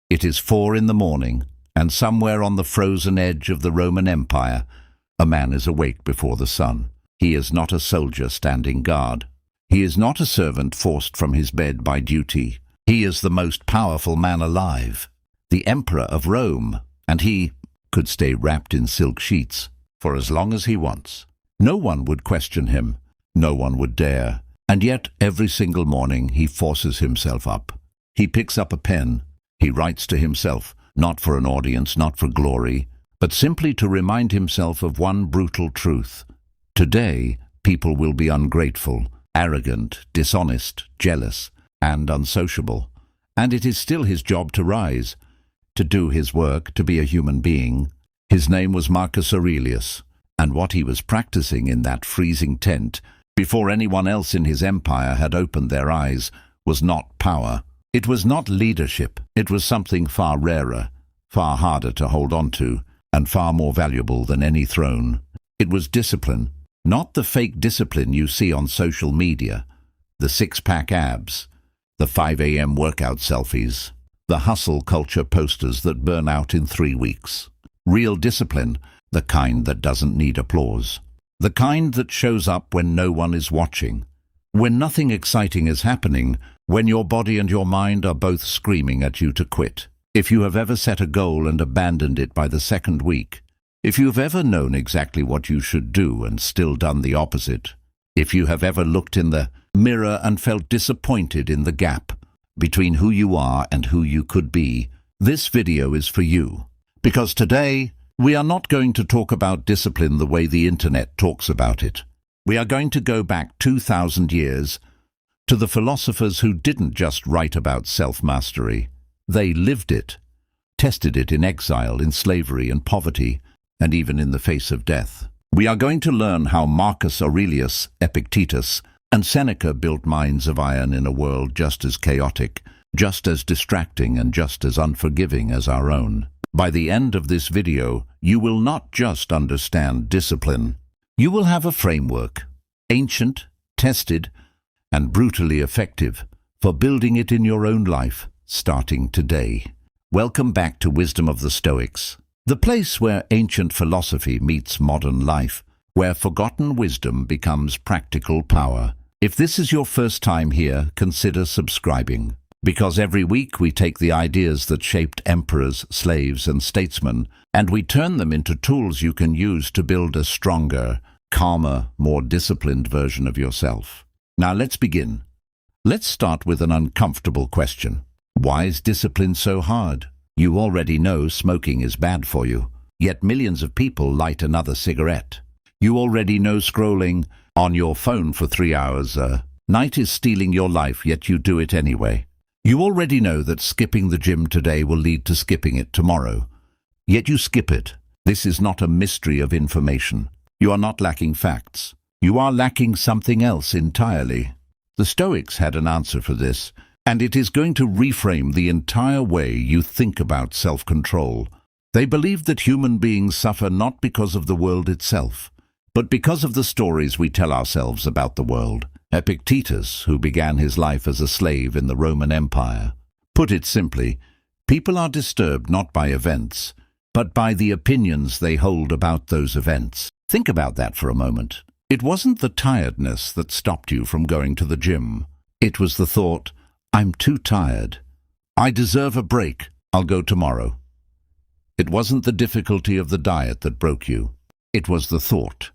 It is 4 in the morning, and somewhere on the frozen edge of the Roman Empire, a man is awake before the sun. He is not a soldier standing guard. He is not a servant forced from his bed by duty. He is the most powerful man alive, the Emperor of Rome, and he could stay wrapped in silk sheets for as long as he wants. No one would question him. No one would dare. And yet, every single morning, he forces himself up. He picks up a pen. He writes to himself, not for an audience, not for glory, but simply to remind himself of one brutal truth. Today, people will be ungrateful, arrogant, dishonest, jealous, and unsociable. And it is still his job to rise, to do his work, to be a human being. His name was Marcus Aurelius, and what he was practicing in that freezing tent, before anyone else in his empire had opened their eyes, was not power. It was not leadership. It was something far rarer, far harder to hold on to, and far more valuable than any throne. It was discipline, not the fake discipline you see on social media, the six-pack abs, the 5 a.m. workout selfies, the hustle culture posters that burn out in 3 weeks. Real discipline, the kind that doesn't need applause, the kind that shows up when no one is watching, when nothing exciting is happening, when your body and your mind are both screaming at you to quit. If you have ever set a goal and abandoned it by the second week, if you've ever known exactly what you should do and still done the opposite, if you have ever looked in the mirror and felt disappointed in the gap between who you are and who you could be, this video is for you. Because today, we are not going to talk about discipline the way the internet talks about it. We are going to go back 2,000 years to the philosophers who didn't just write about self-mastery. They lived it, tested it in exile, in slavery and poverty, and even in the face of death. We are going to learn how Marcus Aurelius, Epictetus, and Seneca built minds of iron in a world just as chaotic, just as distracting, and just as unforgiving as our own. By the end of this video, you will not just understand discipline. You will have a framework, ancient, tested, and brutally effective, for building it in your own life, starting today. Welcome back to Wisdom of the Stoics, the place where ancient philosophy meets modern life, where forgotten wisdom becomes practical power. If this is your first time here, consider subscribing, because every week we take the ideas that shaped emperors, slaves, and statesmen, and we turn them into tools you can use to build a stronger, calmer, more disciplined version of yourself. Now let's begin. Let's start with an uncomfortable question. Why is discipline so hard? You already know smoking is bad for you, yet millions of people light another cigarette. You already know scrolling on your phone for 3 hours a night is stealing your life, yet you do it anyway. You already know that skipping the gym today will lead to skipping it tomorrow, yet you skip it. This is not a mystery of information. You are not lacking facts. You are lacking something else entirely. The Stoics had an answer for this, and it is going to reframe the entire way you think about self-control. They believed that human beings suffer not because of the world itself, but because of the stories we tell ourselves about the world. Epictetus, who began his life as a slave in the Roman Empire, put it simply, people are disturbed not by events, but by the opinions they hold about those events. Think about that for a moment. It wasn't the tiredness that stopped you from going to the gym. It was the thought, I'm too tired. I deserve a break. I'll go tomorrow. It wasn't the difficulty of the diet that broke you. It was the thought.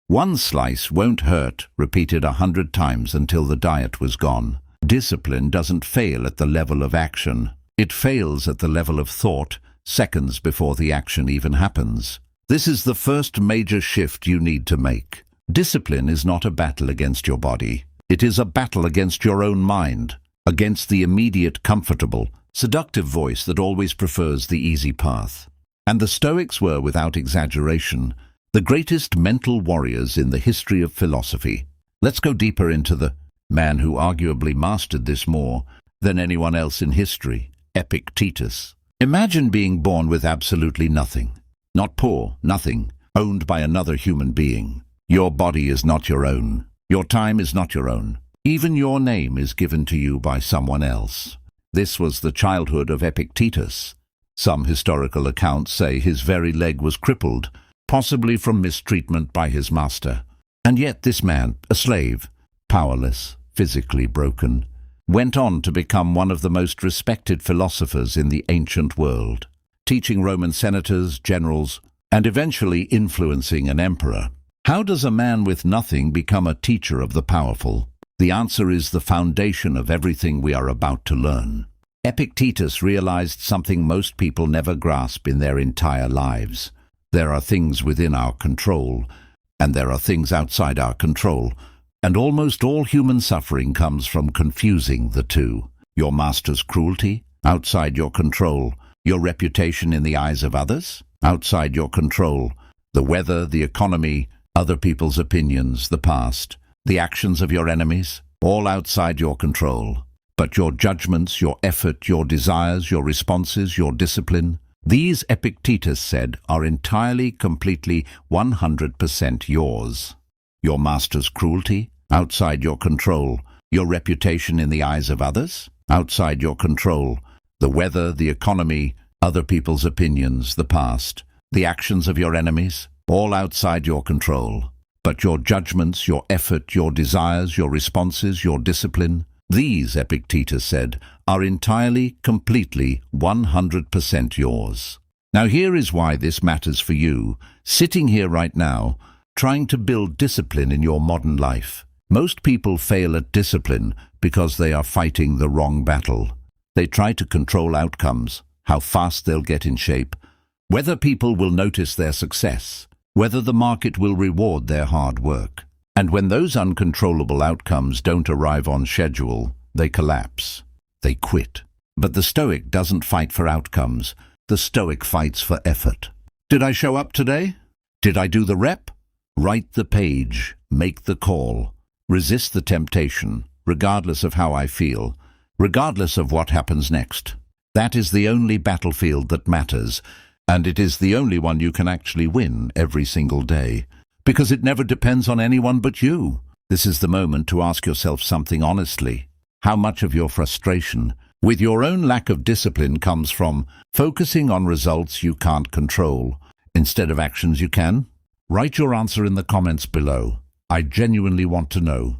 One slice won't hurt, repeated 100 times until the diet was gone. Discipline doesn't fail at the level of action. It fails at the level of thought, seconds before the action even happens. This is the first major shift you need to make. Discipline is not a battle against your body. It is a battle against your own mind, against the immediate, comfortable, seductive voice that always prefers the easy path. And the Stoics were, without exaggeration, the greatest mental warriors in the history of philosophy. Let's go deeper into the man who arguably mastered this more than anyone else in history, Epictetus. Imagine being born with absolutely nothing. Not poor, nothing, owned by another human being. Your body is not your own. Your time is not your own. Even your name is given to you by someone else. This was the childhood of Epictetus. Some historical accounts say his very leg was crippled, possibly from mistreatment by his master. And yet this man, a slave, powerless, physically broken, went on to become one of the most respected philosophers in the ancient world, teaching Roman senators, generals, and eventually influencing an emperor. How does a man with nothing become a teacher of the powerful? The answer is the foundation of everything we are about to learn. Epictetus realized something most people never grasp in their entire lives. There are things within our control, and there are things outside our control, and almost all human suffering comes from confusing the two. Your master's cruelty, outside your control. Your reputation in the eyes of others, outside your control. The weather, the economy, other people's opinions, the past, the actions of your enemies, all outside your control. But your judgments, your effort, your desires, your responses, your discipline, these, Epictetus said, are entirely, completely, 100% yours. Your master's cruelty, outside your control. Your reputation in the eyes of others, outside your control. The weather, the economy, other people's opinions, the past, the actions of your enemies, all outside your control. But your judgments, your effort, your desires, your responses, your discipline, these, Epictetus said, are entirely, completely, 100% yours. Now here is why this matters for you, sitting here right now, trying to build discipline in your modern life. Most people fail at discipline because they are fighting the wrong battle. They try to control outcomes, how fast they'll get in shape, whether people will notice their success, whether the market will reward their hard work. And when those uncontrollable outcomes don't arrive on schedule, they collapse. They quit. But the Stoic doesn't fight for outcomes. The Stoic fights for effort. Did I show up today? Did I do the rep? Write the page. Make the call. Resist the temptation, regardless of how I feel, regardless of what happens next. That is the only battlefield that matters, and it is the only one you can actually win every single day. Because it never depends on anyone but you. This is the moment to ask yourself something honestly. How much of your frustration with your own lack of discipline comes from focusing on results you can't control instead of actions you can? Write your answer in the comments below. I genuinely want to know.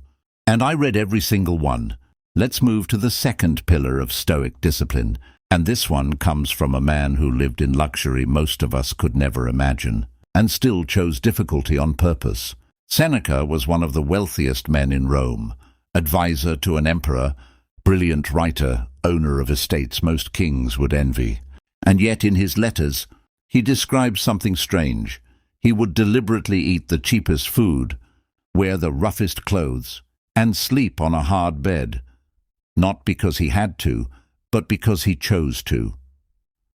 And I read every single one. Let's move to the second pillar of Stoic discipline. And this one comes from a man who lived in luxury most of us could never imagine, and still chose difficulty on purpose. Seneca was one of the wealthiest men in Rome, advisor to an emperor, brilliant writer, owner of estates most kings would envy. And yet in his letters, he describes something strange. He would deliberately eat the cheapest food, wear the roughest clothes, and sleep on a hard bed, not because he had to, but because he chose to.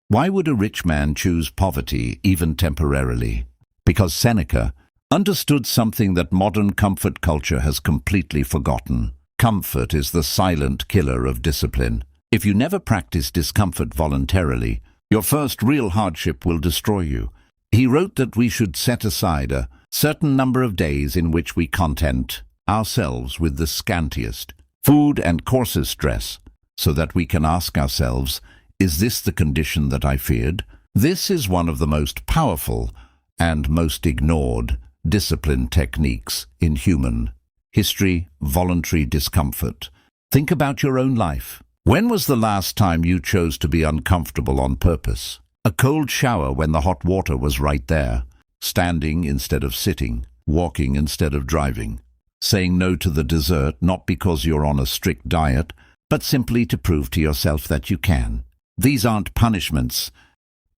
Why would a rich man choose poverty, even temporarily? Because Seneca understood something that modern comfort culture has completely forgotten. Comfort is the silent killer of discipline. If you never practice discomfort voluntarily, your first real hardship will destroy you. He wrote that we should set aside a certain number of days in which we content ourselves with the scantiest food and coarsest dress, so that we can ask ourselves, is this the condition that I feared? This is one of the most powerful and most ignored discipline techniques in human history, voluntary discomfort. Think about your own life. When was the last time you chose to be uncomfortable on purpose? A cold shower when the hot water was right there, standing instead of sitting, walking instead of driving, saying no to the dessert not because you're on a strict diet, but simply to prove to yourself that you can. These aren't punishments.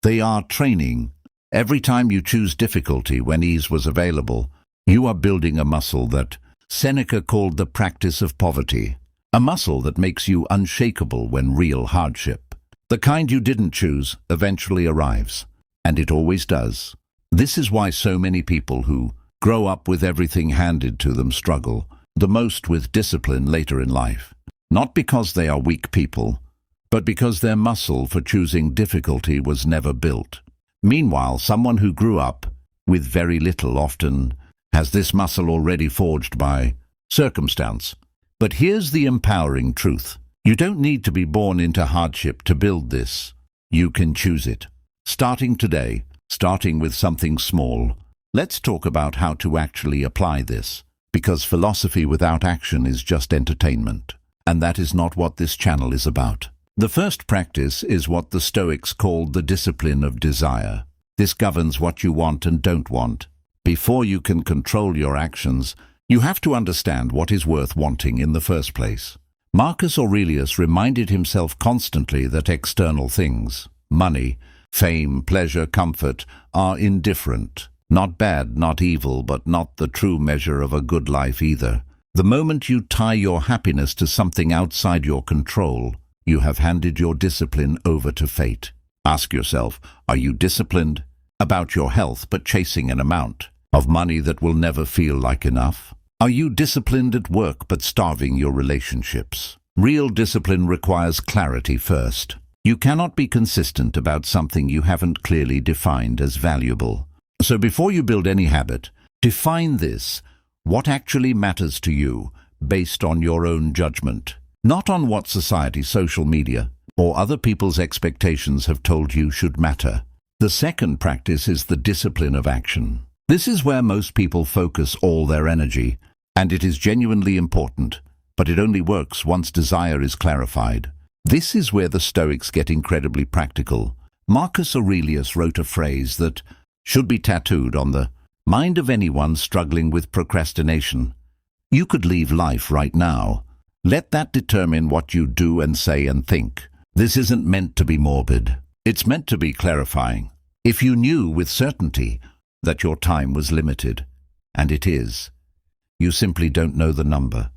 They are training. Every time you choose difficulty when ease was available, you are building a muscle that Seneca called the practice of poverty, a muscle that makes you unshakable when real hardship, the kind you didn't choose, eventually arrives. And it always does. This is why so many people who grow up with everything handed to them struggle the most with discipline later in life. Not because they are weak people, but because their muscle for choosing difficulty was never built. Meanwhile, someone who grew up with very little often has this muscle already forged by circumstance. But here's the empowering truth. You don't need to be born into hardship to build this. You can choose it. Starting today, starting with something small. Let's talk about how to actually apply this, because philosophy without action is just entertainment, and that is not what this channel is about. The first practice is what the Stoics called the discipline of desire. This governs what you want and don't want. Before you can control your actions, you have to understand what is worth wanting in the first place. Marcus Aurelius reminded himself constantly that external things, money, fame, pleasure, comfort, are indifferent. Not bad, not evil, but not the true measure of a good life either. The moment you tie your happiness to something outside your control, you have handed your discipline over to fate. Ask yourself, are you disciplined about your health but chasing an amount of money that will never feel like enough? Are you disciplined at work but starving your relationships? Real discipline requires clarity first. You cannot be consistent about something you haven't clearly defined as valuable. So before you build any habit, define this: what actually matters to you, based on your own judgment, not on what society, social media, or other people's expectations have told you should matter. The second practice is the discipline of action. This is where most people focus all their energy, and it is genuinely important, but it only works once desire is clarified. This is where the Stoics get incredibly practical. Marcus Aurelius wrote a phrase that should be tattooed on the mind of anyone struggling with procrastination. You could leave life right now. Let that determine what you do and say and think. This isn't meant to be morbid. It's meant to be clarifying. If you knew with certainty that your time was limited, and it is, you simply don't know the number,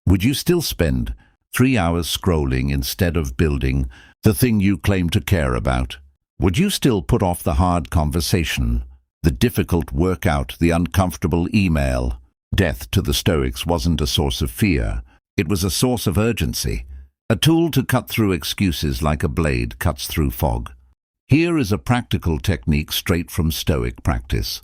would you still spend 3 hours scrolling instead of building the thing you claim to care about? Would you still put off the hard conversation, the difficult workout, the uncomfortable email? Death to the Stoics wasn't a source of fear. It was a source of urgency, a tool to cut through excuses like a blade cuts through fog. Here is a practical technique straight from Stoic practice.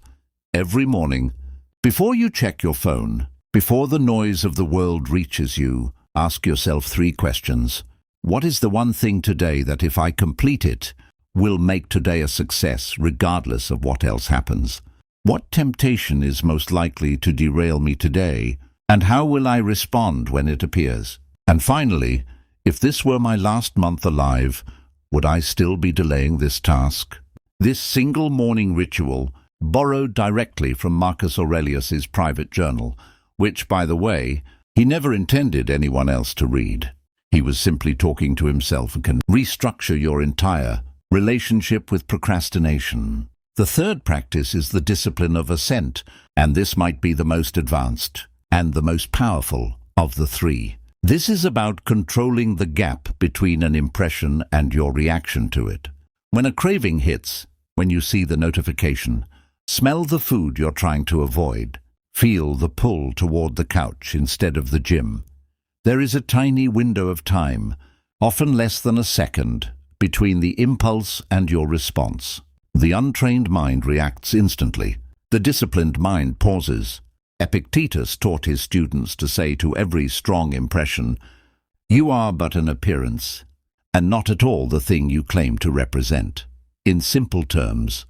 Every morning, before you check your phone, before the noise of the world reaches you, ask yourself 3 questions. What is the one thing today that, if I complete it, will make today a success regardless of what else happens? What temptation is most likely to derail me today, and how will I respond when it appears? And finally, if this were my last month alive, would I still be delaying this task? This single morning ritual, borrowed directly from Marcus Aurelius's private journal, which, by the way, he never intended anyone else to read. He was simply talking to himself, and can restructure your entire relationship with procrastination. The third practice is the discipline of assent, and this might be the most advanced and the most powerful of the 3. This is about controlling the gap between an impression and your reaction to it. When a craving hits, when you see the notification, smell the food you're trying to avoid. Feel the pull toward the couch instead of the gym. There is a tiny window of time, often less than a second, between the impulse and your response. The untrained mind reacts instantly. The disciplined mind pauses. Epictetus taught his students to say to every strong impression, "You are but an appearance, and not at all the thing you claim to represent." In simple terms,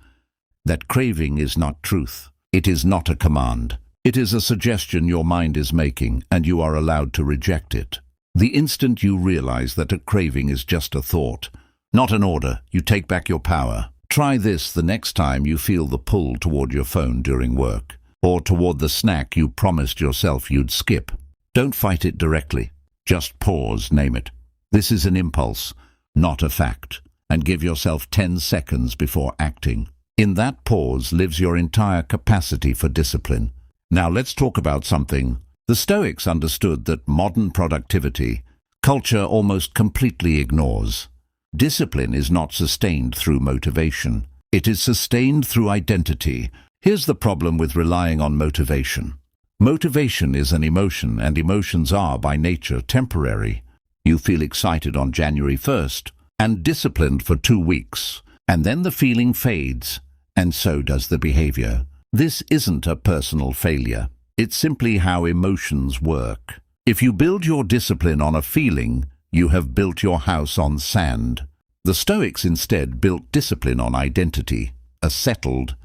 that craving is not truth. It is not a command. It is a suggestion your mind is making, and you are allowed to reject it. The instant you realize that a craving is just a thought, not an order, you take back your power. Try this the next time you feel the pull toward your phone during work, or toward the snack you promised yourself you'd skip. Don't fight it directly. Just pause, name it. This is an impulse, not a fact, and give yourself 10 seconds before acting. In that pause lives your entire capacity for discipline. Now let's talk about something. The Stoics understood that modern productivity culture almost completely ignores. Discipline is not sustained through motivation. It is sustained through identity. Here's the problem with relying on motivation. Motivation is an emotion, and emotions are, by nature, temporary. You feel excited on January 1st and disciplined for 2 weeks, and then the feeling fades, and so does the behavior. This isn't a personal failure. It's simply how emotions work. If you build your discipline on a feeling, you have built your house on sand. The Stoics instead built discipline on identity, a settled,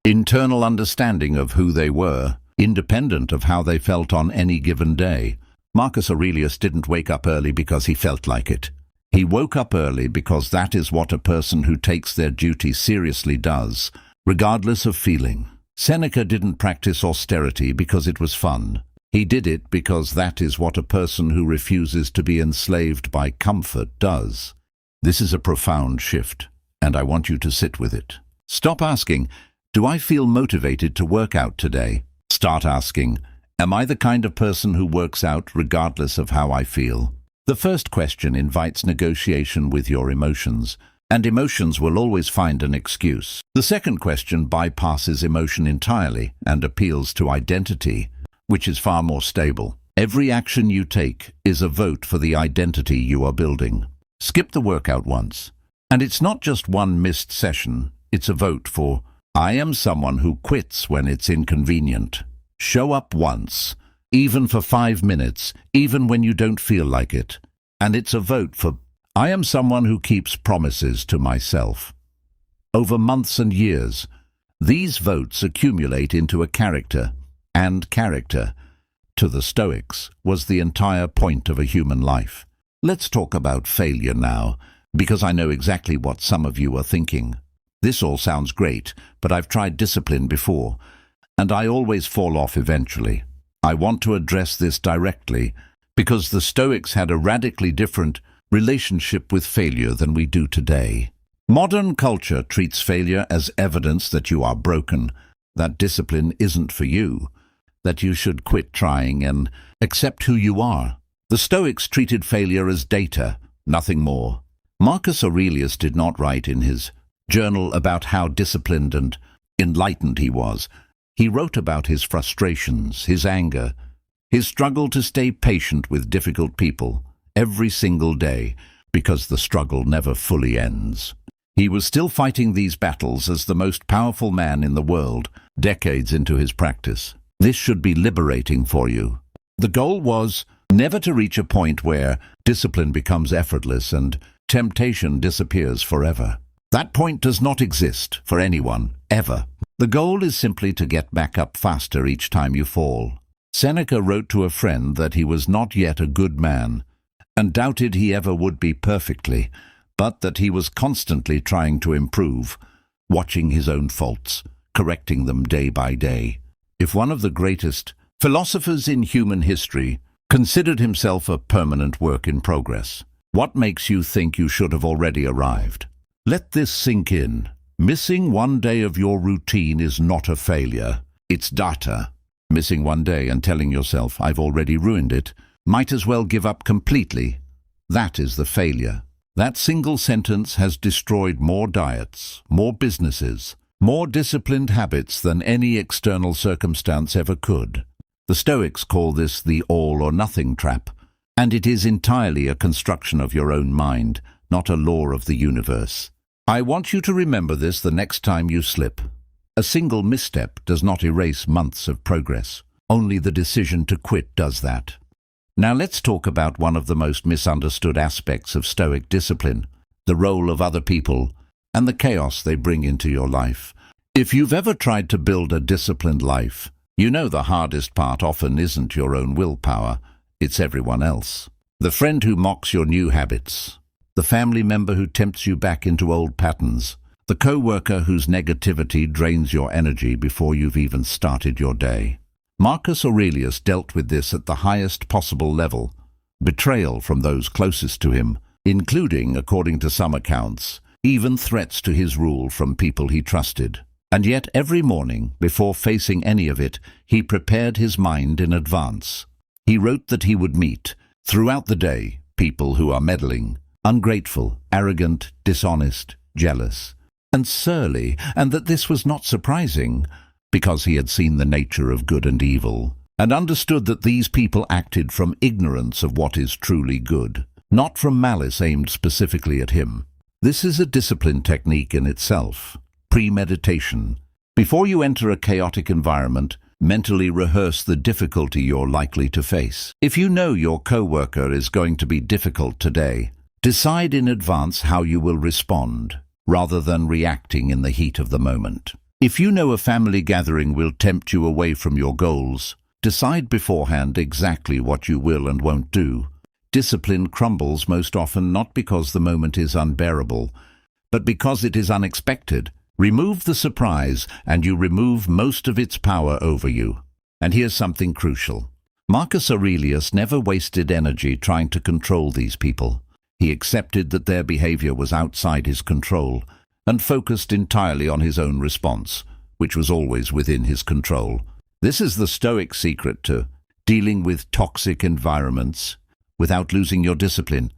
internal understanding of who they were, independent of how they felt on any given day. Marcus Aurelius didn't wake up early because he felt like it. He woke up early because that is what a person who takes their duty seriously does, regardless of feeling. Seneca didn't practice austerity because it was fun. He did it because that is what a person who refuses to be enslaved by comfort does. This is a profound shift, and I want you to sit with it. Stop asking, "Do I feel motivated to work out today?" Start asking, "Am I the kind of person who works out regardless of how I feel?" The first question invites negotiation with your emotions, and emotions will always find an excuse. The second question bypasses emotion entirely and appeals to identity, which is far more stable. Every action you take is a vote for the identity you are building. Skip the workout once. And it's not just one missed session, it's a vote for, "I am someone who quits when it's inconvenient." Show up once, even for 5 minutes, even when you don't feel like it. And it's a vote for, "I am someone who keeps promises to myself." Over months and years, these votes accumulate into a character, and character, to the Stoics, was the entire point of a human life. Let's talk about failure now, because I know exactly what some of you are thinking. This all sounds great, but I've tried discipline before, and I always fall off eventually. I want to address this directly, because the Stoics had a radically different relationship with failure than we do today. Modern culture treats failure as evidence that you are broken, that discipline isn't for you, that you should quit trying and accept who you are. The Stoics treated failure as data, nothing more. Marcus Aurelius did not write in his journal about how disciplined and enlightened he was. He wrote about his frustrations, his anger, his struggle to stay patient with difficult people every single day, because the struggle never fully ends. He was still fighting these battles as the most powerful man in the world, decades into his practice. This should be liberating for you. The goal was never to reach a point where discipline becomes effortless and temptation disappears forever. That point does not exist for anyone, ever. The goal is simply to get back up faster each time you fall. Seneca wrote to a friend that he was not yet a good man, and doubted he ever would be perfectly, but that he was constantly trying to improve, watching his own faults, correcting them day by day. If one of the greatest philosophers in human history considered himself a permanent work in progress, what makes you think you should have already arrived? Let this sink in. Missing one day of your routine is not a failure, it's data. Missing one day and telling yourself, "I've already ruined it, might as well give up completely," that is the failure. That single sentence has destroyed more diets, more businesses, more disciplined habits than any external circumstance ever could. The Stoics call this the all-or-nothing trap, and it is entirely a construction of your own mind, not a law of the universe. I want you to remember this the next time you slip. A single misstep does not erase months of progress. Only the decision to quit does that. Now let's talk about one of the most misunderstood aspects of Stoic discipline, the role of other people and the chaos they bring into your life. If you've ever tried to build a disciplined life, you know the hardest part often isn't your own willpower, it's everyone else. The friend who mocks your new habits, the family member who tempts you back into old patterns, the co-worker whose negativity drains your energy before you've even started your day. Marcus Aurelius dealt with this at the highest possible level, betrayal from those closest to him, including, according to some accounts, even threats to his rule from people he trusted. And yet every morning, before facing any of it, he prepared his mind in advance. He wrote that he would meet, throughout the day, people who are meddling, ungrateful, arrogant, dishonest, jealous, and surly, and that this was not surprising, because he had seen the nature of good and evil, and understood that these people acted from ignorance of what is truly good, not from malice aimed specifically at him. This is a discipline technique in itself. Premeditation. Before you enter a chaotic environment, Mentally rehearse the difficulty you're likely to face. If you know your coworker is going to be difficult today, decide in advance how you will respond, rather than reacting in the heat of the moment. If you know a family gathering will tempt you away from your goals, decide beforehand exactly what you will and won't do. Discipline crumbles most often not because the moment is unbearable, but because it is unexpected. Remove the surprise, and you remove most of its power over you. And here's something crucial. Marcus Aurelius never wasted energy trying to control these people. He accepted that their behavior was outside his control and focused entirely on his own response, which was always within his control. This is the Stoic secret to dealing with toxic environments without losing your discipline.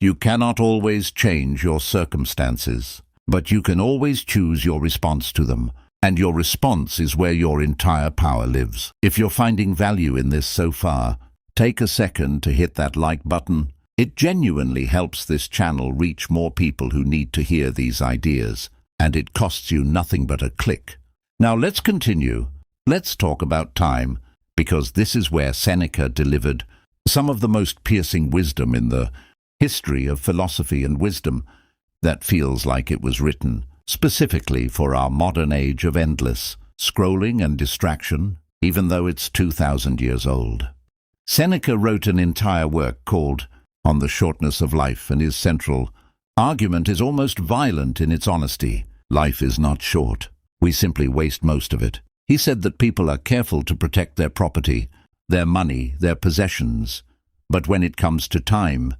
You cannot always change your circumstances, but you can always choose your response to them, and your response is where your entire power lives. If you're finding value in this so far, take a second to hit that like button. It genuinely helps this channel reach more people who need to hear these ideas, and it costs you nothing but a click. Now let's continue. Let's talk about time, because this is where Seneca delivered some of the most piercing wisdom in the history of philosophy and wisdom that feels like it was written specifically for our modern age of endless scrolling and distraction, even though it's 2,000 years old. Seneca wrote an entire work called On the Shortness of Life, and his central argument is almost violent in its honesty. Life is not short. We simply waste most of it. He said that people are careful to protect their property, their money, their possessions, but when it comes to time,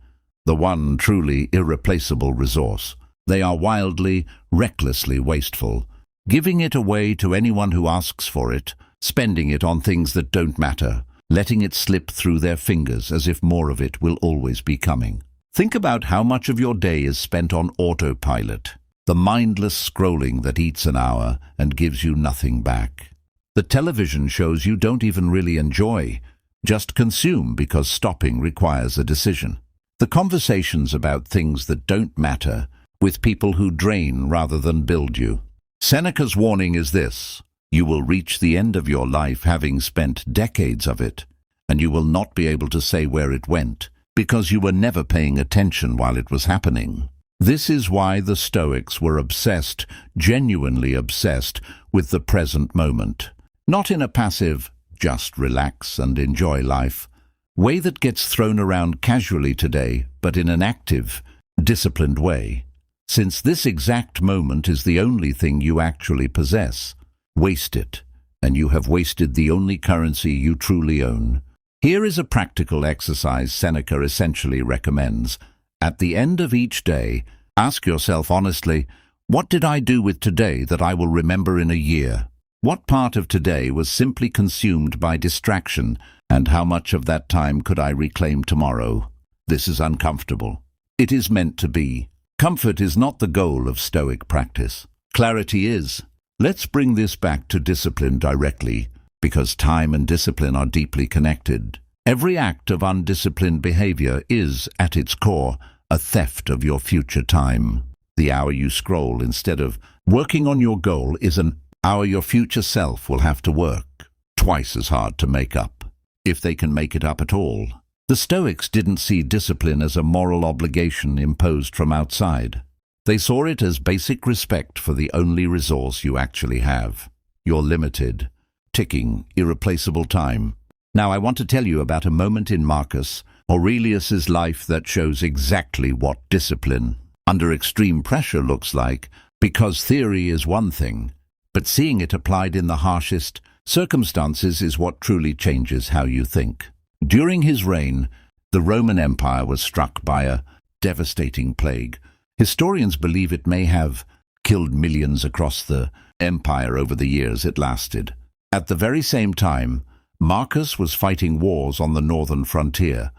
the one truly irreplaceable resource, they are wildly, recklessly wasteful, giving it away to anyone who asks for it, spending it on things that don't matter, letting it slip through their fingers as if more of it will always be coming. Think about how much of your day is spent on autopilot, the mindless scrolling that eats an hour and gives you nothing back. The television shows you don't even really enjoy, just consume because stopping requires a decision. The conversations about things that don't matter with people who drain rather than build you. Seneca's warning is this: you will reach the end of your life having spent decades of it, and you will not be able to say where it went because you were never paying attention while it was happening. This is why the Stoics were obsessed, genuinely obsessed, with the present moment. Not in a passive, just relax and enjoy life, way that gets thrown around casually today, but in an active, disciplined way. Since this exact moment is the only thing you actually possess, waste it, and you have wasted the only currency you truly own. Here is a practical exercise Seneca essentially recommends. At the end of each day, ask yourself honestly, what did I do with today that I will remember in a year? What part of today was simply consumed by distraction, and how much of that time could I reclaim tomorrow? This is uncomfortable. It is meant to be. Comfort is not the goal of Stoic practice. Clarity is. Let's bring this back to discipline directly, because time and discipline are deeply connected. Every act of undisciplined behavior is, at its core, a theft of your future time. The hour you scroll instead of working on your goal is an hour your future self will have to work twice as hard to make up, if they can make it up at all. The Stoics didn't see discipline as a moral obligation imposed from outside. They saw it as basic respect for the only resource you actually have, your limited, ticking, irreplaceable time. Now I want to tell you about a moment in Marcus Aurelius's life that shows exactly what discipline under extreme pressure looks like, because theory is one thing, but seeing it applied in the harshest circumstances is what truly changes how you think. During his reign, the Roman Empire was struck by a devastating plague. Historians believe it may have killed millions across the empire over the years it lasted. At the very same time, Marcus was fighting wars on the northern frontier,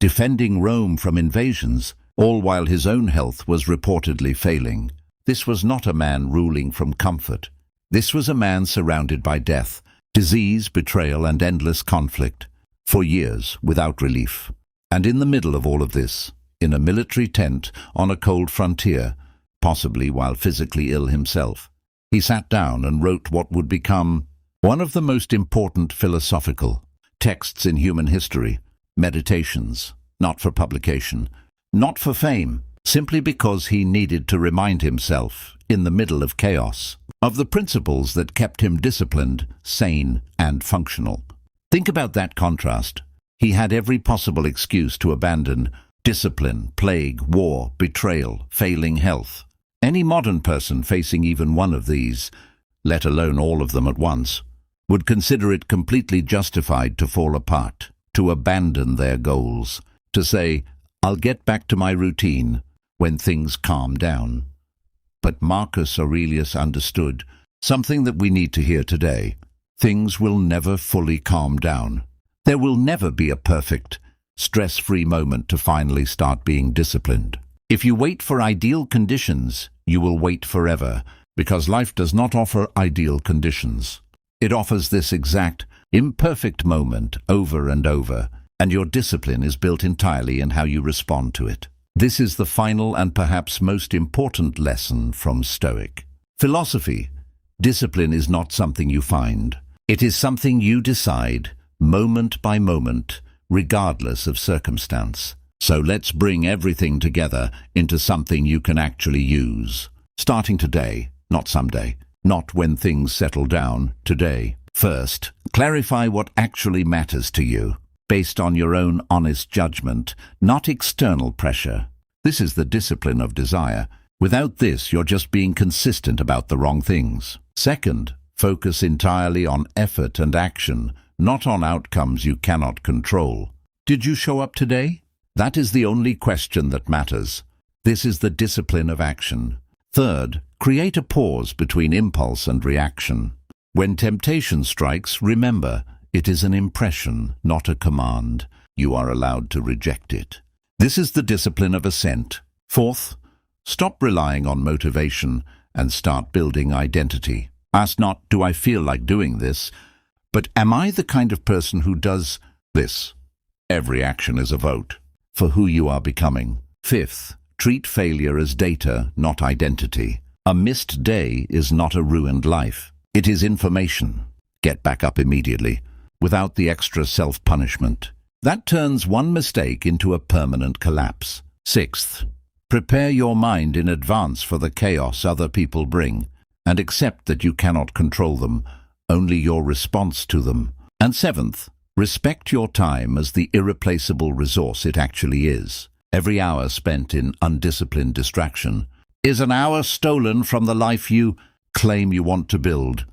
defending Rome from invasions, all while his own health was reportedly failing. This was not a man ruling from comfort. This was a man surrounded by death, disease, betrayal, and endless conflict, for years without relief. And in the middle of all of this, in a military tent on a cold frontier, possibly while physically ill himself, he sat down and wrote what would become one of the most important philosophical texts in human history, Meditations, not for publication, not for fame, simply because he needed to remind himself, in the middle of chaos, of the principles that kept him disciplined, sane, and functional. Think about that contrast. He had every possible excuse to abandon discipline, plague, war, betrayal, failing health. Any modern person facing even one of these, let alone all of them at once, would consider it completely justified to fall apart, to abandon their goals, to say, "I'll get back to my routine when things calm down." But Marcus Aurelius understood something that we need to hear today. Things will never fully calm down. There will never be a perfect, stress-free moment to finally start being disciplined. If you wait for ideal conditions, you will wait forever, because life does not offer ideal conditions. It offers this exact, imperfect moment over and over, and your discipline is built entirely in how you respond to it. This is the final and perhaps most important lesson from Stoic philosophy. Discipline is not something you find. It is something you decide, moment by moment, regardless of circumstance. So let's bring everything together into something you can actually use. Starting today, not someday, not when things settle down, today. First, clarify what actually matters to you, based on your own honest judgment, not external pressure. This is the discipline of desire. Without this, you're just being consistent about the wrong things. Second, focus entirely on effort and action, not on outcomes you cannot control. Did you show up today? That is the only question that matters. This is the discipline of action. Third, create a pause between impulse and reaction. When temptation strikes, remember, it is an impression, not a command. You are allowed to reject it. This is the discipline of assent. Fourth, stop relying on motivation and start building identity. Ask not, do I feel like doing this, but am I the kind of person who does this? Every action is a vote for who you are becoming. Fifth, treat failure as data, not identity. A missed day is not a ruined life. It is information. Get back up immediately, without the extra self-punishment. That turns one mistake into a permanent collapse. Sixth, prepare your mind in advance for the chaos other people bring, and accept that you cannot control them, only your response to them. And seventh, respect your time as the irreplaceable resource it actually is. Every hour spent in undisciplined distraction is an hour stolen from the life you claim you want to build.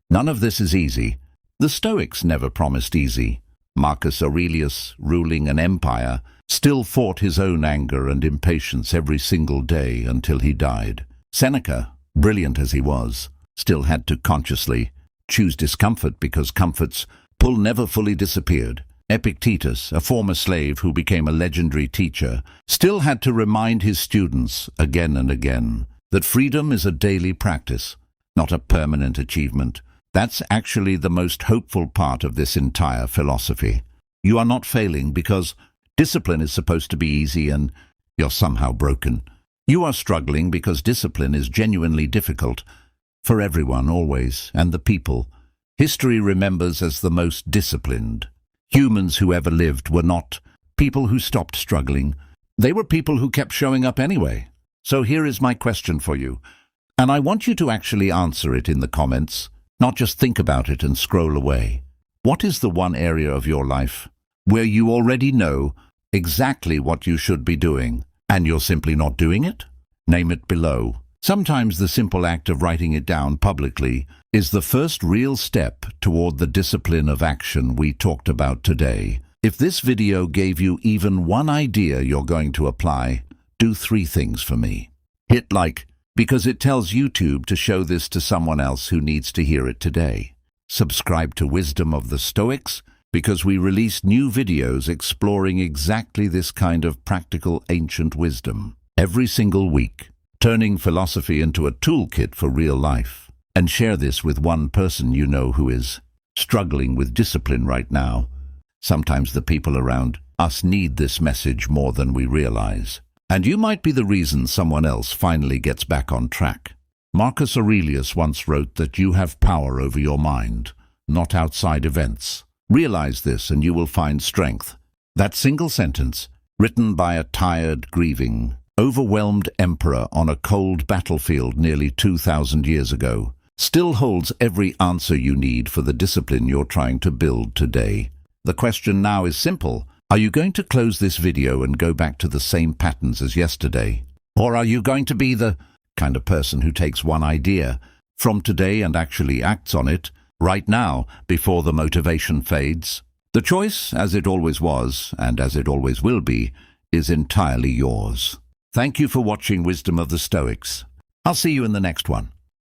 None of this is easy. The Stoics never promised easy. Marcus Aurelius, ruling an empire, still fought his own anger and impatience every single day until he died. Seneca, brilliant as he was, still had to consciously choose discomfort because comfort's pull never fully disappeared. Epictetus, a former slave who became a legendary teacher, still had to remind his students again and again that freedom is a daily practice, not a permanent achievement. That's actually the most hopeful part of this entire philosophy. You are not failing because discipline is supposed to be easy and you're somehow broken. You are struggling because discipline is genuinely difficult for everyone always, and the people history remembers as the most disciplined. Humans who ever lived were not people who stopped struggling. They were people who kept showing up anyway. So here is my question for you, and I want you to actually answer it in the comments, not just think about it and scroll away. What is the one area of your life where you already know exactly what you should be doing, and you're simply not doing it? Name it below. Sometimes the simple act of writing it down publicly is the first real step toward the discipline of action we talked about today. If this video gave you even one idea you're going to apply, do 3 things for me. Hit like, because it tells YouTube to show this to someone else who needs to hear it today. Subscribe to Wisdom of the Stoics, because we release new videos exploring exactly this kind of practical ancient wisdom every single week, turning philosophy into a toolkit for real life. And share this with one person you know who is struggling with discipline right now. Sometimes the people around us need this message more than we realize. And you might be the reason someone else finally gets back on track. Marcus Aurelius once wrote that you have power over your mind, not outside events. Realize this and you will find strength. That single sentence, written by a tired, grieving, overwhelmed emperor on a cold battlefield nearly 2,000 years ago, still holds every answer you need for the discipline you're trying to build today. The question now is simple. Are you going to close this video and go back to the same patterns as yesterday? Or are you going to be the kind of person who takes one idea from today and actually acts on it right now before the motivation fades? The choice, as it always was, and as it always will be, is entirely yours. Thank you for watching Wisdom of the Stoics. I'll see you in the next one.